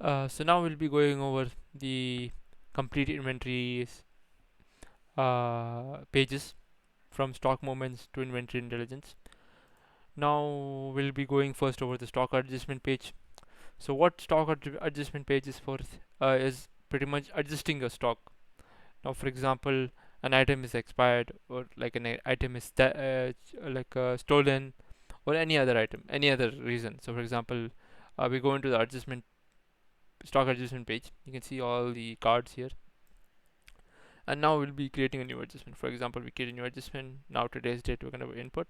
So now we'll be going over the complete inventories pages from stock movements to inventory intelligence. Now we'll be going first over the stock adjustment page. So what stock adjustment page is for is pretty much adjusting a stock. Now, for example, an item is expired, or like an item is stolen, or any other item, any other reason. So, for example, we go into the adjustment stock adjustment page. You can see all the cards here, and now we'll be creating a new adjustment. For example, we create a new adjustment. Now today's date we're gonna input,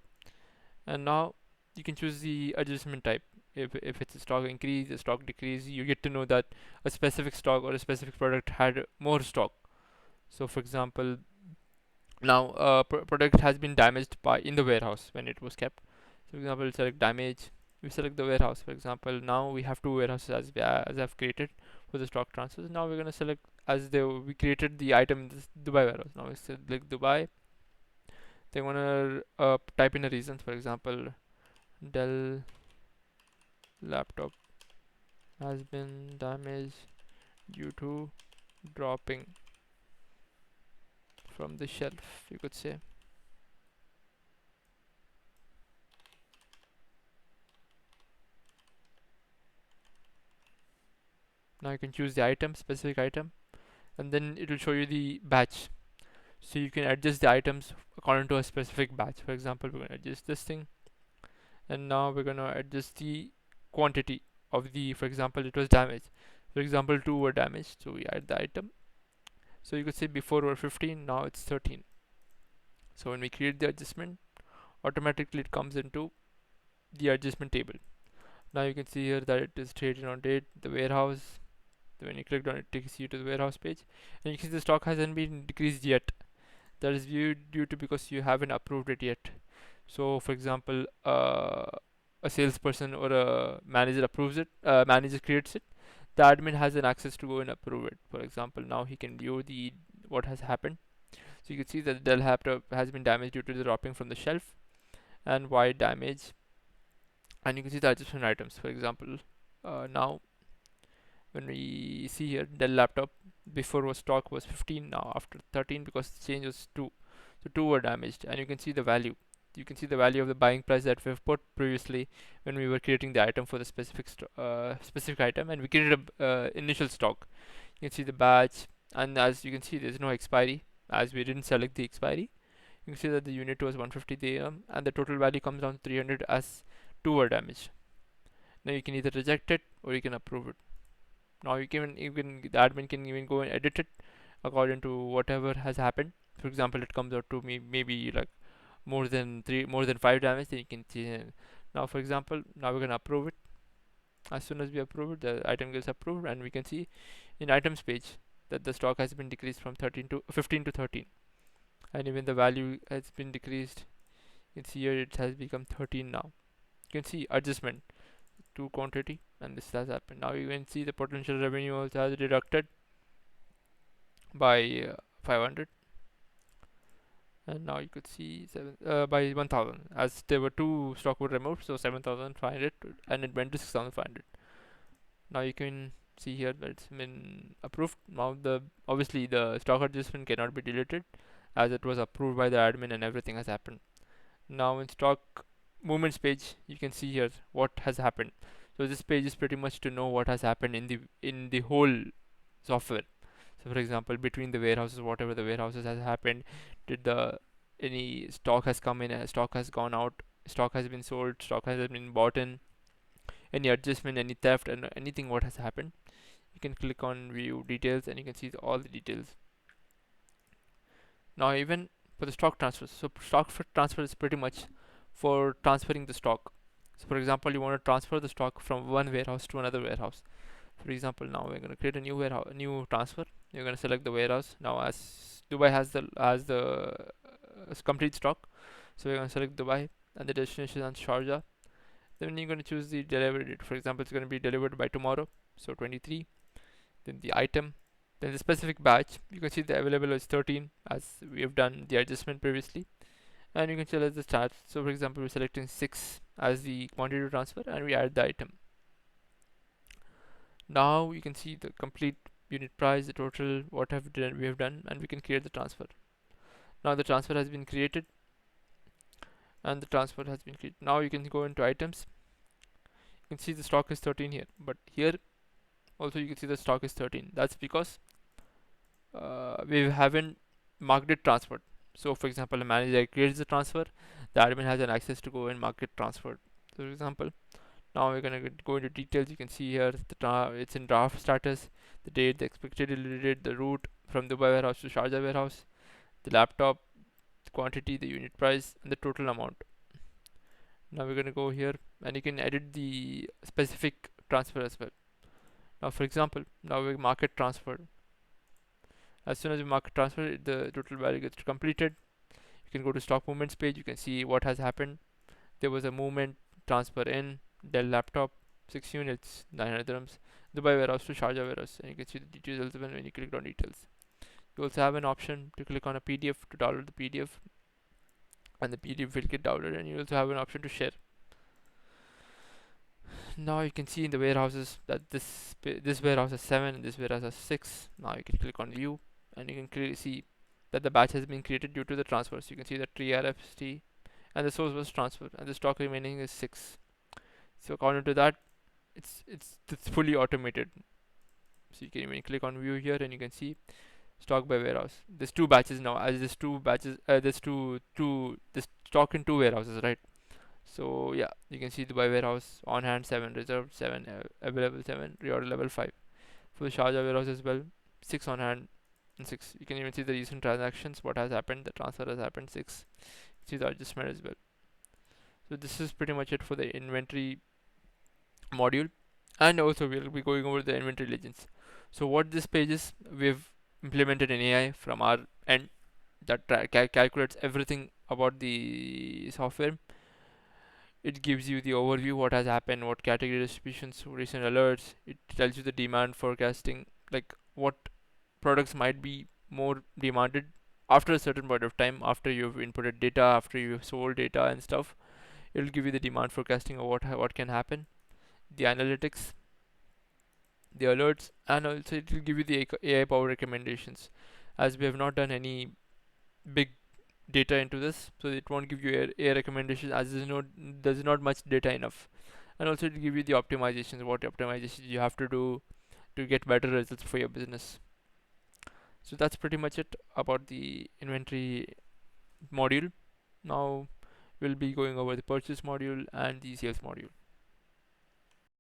and now you can choose the adjustment type. If it's a stock increase, a stock decrease, you get to know that a specific stock or a specific product had more stock. So, for example, now product has been damaged by in the warehouse when it was kept. So, for example, select damage. We select the warehouse. For example, now we have two warehouses as I've created for the stock transfers. Now we're gonna select as we created the item in this Dubai warehouse. Now we select Dubai. They wanna type in a reason. For example, Dell laptop has been damaged due to dropping from the shelf, you could say. Now you can choose the item, specific item, and then it will show you the batch. So you can adjust the items according to a specific batch. For example, we're going to adjust this thing, and now we're going to adjust the quantity of the, for example, it was damaged. For example, 2 were damaged, so we add the item. So you could say before were 15, now it's 13. So when we create the adjustment, automatically it comes into the adjustment table. Now you can see here that it is traded on date, the warehouse. When you click on it, it takes you to the warehouse page, and you can see the stock hasn't been decreased yet. That is due to because you haven't approved it yet. So, for example, a salesperson or a manager approves it, manager creates it. The admin has an access to go and approve it. For example, now he can view the what has happened. So you can see that the Dell laptop has been damaged due to the dropping from the shelf, and why damage. And you can see the adjustment items. For example, now when we see here, Dell laptop before was stock was 15, now after 13 because the change was 2. So 2 were damaged, and you can see the value. You can see the value of the buying price that we've put previously when we were creating the item for the specific item, and we created a initial stock. You can see the batch, and as you can see, there's no expiry as we didn't select the expiry. You can see that the unit was 150 dirham, and the total value comes down to 300 as 2 were damaged. Now you can either reject it or you can approve it. Now you can the admin can even go and edit it according to whatever has happened. For example, it comes out to me maybe like more than 5 damage, then you can see. Now for example, now we're gonna approve it. As soon as we approve it, the item gets approved, and we can see in items page that the stock has been decreased from 13 to 15 to 13, and even the value has been decreased. You can see here it has become 13 now. You can see adjustment to quantity, and this has happened. Now you can see the potential revenue also has deducted by 500, and now you could see by 1000 as there were two stock were removed, so 7500, and it went to 6500. Now you can see here that it's been approved. Now the obviously the stock adjustment cannot be deleted as it was approved by the admin and everything has happened. Now in stock movements page, you can see here what has happened. So this page is pretty much to know what has happened in the whole software. So for example, between the warehouses, whatever the warehouses has happened, did the any stock has come in, stock has gone out, stock has been sold, stock has been bought in, any adjustment, any theft, and anything what has happened. You can click on view details, and you can see all the details. Now even for the stock transfers, so stock transfer is pretty much for transferring the stock. So for example, you want to transfer the stock from one warehouse to another warehouse. For example, now we're going to create a new warehouse, new transfer. You're going to select the warehouse. Now as Dubai has the complete stock, so we're going to select Dubai, and the destination is Sharjah. Then you're going to choose the delivery date. For example, it's going to be delivered by tomorrow, so 23. Then the item, then the specific batch. You can see the available is 13 as we have done the adjustment previously, and you can select the start. So for example, we're selecting 6 as the quantity to transfer, and we add the item. Now you can see the complete unit price, the total, what we have done, and we can create the transfer. Now the transfer has been created, and the transfer has been created. Now you can go into items. You can see the stock is 13 here, but here also you can see the stock is 13. That's because we haven't marked it transferred. So for example, a manager creates the transfer, the admin has an access to go and mark it transferred. So for example, now we're gonna go into details. You can see here it's in draft status, the date, the expected delivery date, the route from Dubai warehouse to Sharjah warehouse, the laptop, the quantity, the unit price, and the total amount. Now we're gonna go here and you can edit the specific transfer as well. Now for example, now we market transferred. As soon as we market transfer, the total value gets completed. You can go to stock movements page. You can see what has happened. There was a movement transfer in Dell laptop, 6 units, 900 dirhams, Dubai warehouse to Sharjah warehouse, and you can see the details when you click on details. You also have an option to click on a PDF to download the PDF, and the PDF will get downloaded, and you also have an option to share. Now you can see in the warehouses that this warehouse has 7 and this warehouse has 6. Now you can click on view, and you can clearly see that the batch has been created due to the transfer. So you can see the TRFT and the source was transferred, and the stock remaining is 6. So according to that, it's fully automated. So you can even click on view here, and you can see stock by warehouse. There's two batches now. As there's two batches, there's this stock in two warehouses, right? So yeah, you can see the by warehouse on hand 7, reserved 7, available 7, reorder level 5. For the Sharjah warehouse as well, 6 on hand and 6. You can even see the recent transactions, what has happened, the transfer has happened 6. See the adjustment as well. So this is pretty much it for the inventory module, and also we'll be going over the inventory legends. So what this page is, we've implemented an AI from our end that calculates everything about the software. It gives you the overview, what has happened, what category distributions, recent alerts. It tells you the demand forecasting, like what products might be more demanded after a certain point of time, after you've inputted data, after you've sold data and stuff. It'll give you the demand forecasting of what can happen, the analytics, the alerts, and also it will give you the AI powered recommendations. As we have not done any big data into this, so it won't give you AI recommendations as there's not much data enough. And also it will give you the optimizations, what optimizations you have to do to get better results for your business. So that's pretty much it about the inventory module. Now we'll be going over the purchase module and the sales module.